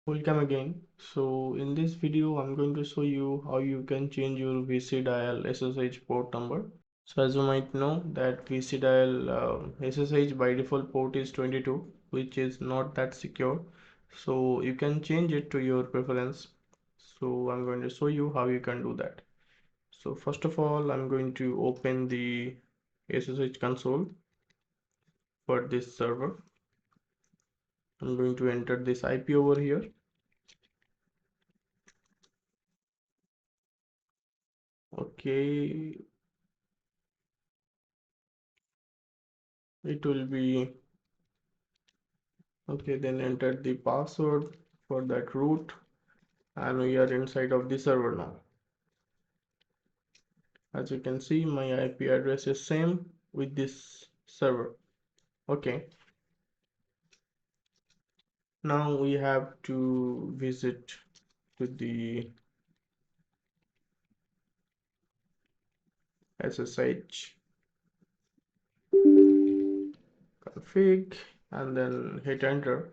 Welcome again. So in this video I'm going to show you how you can change your ViciDial SSH port number. So as you might know that ViciDial SSH by default port is 22, which is not that secure. So you can change it to your preference. So I'm going to show you how you can do that. So first of all I'm going to open the SSH console for this server. I'm going to enter this IP over here. Okay, it will be okay, then enter the password for that root and we are inside of the server now. As you can see, my IP address is same with this server. Okay, now we have to visit to the SSH config and then hit enter.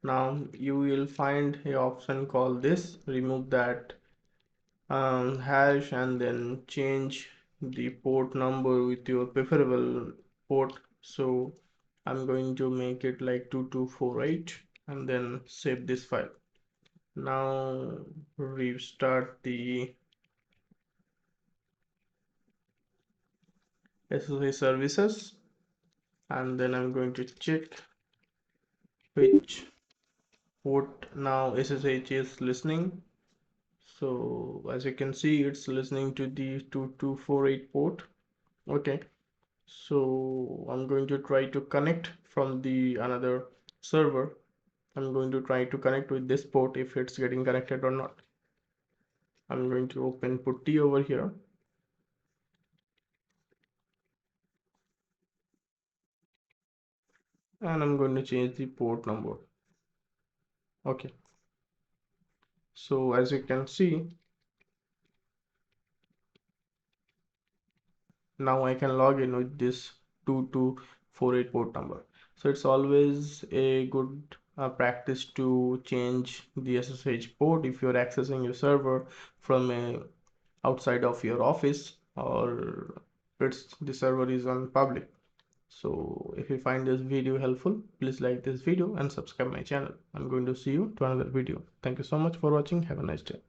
Now you will find a option called this, remove that hash and then change the port number with your preferable port. So I'm going to make it like 2248 and then save this file. Now restart the SSH services and then I'm going to check which port now SSH is listening. So as you can see, it's listening to the 2248 port. Okay, so I'm going to try to connect from the another server. I'm going to try to connect with this port if it's getting connected or not. I'm going to open putty over here and I'm going to change the port number. Okay, so as you can see, now I can log in with this 2248 port number. So it's always a good practice to change the SSH port if you're accessing your server from a outside of your office or it's the server is on public. So if you find this video helpful, please like this video and subscribe my channel. I'm going to see you to another video. Thank you so much for watching. Have a nice day.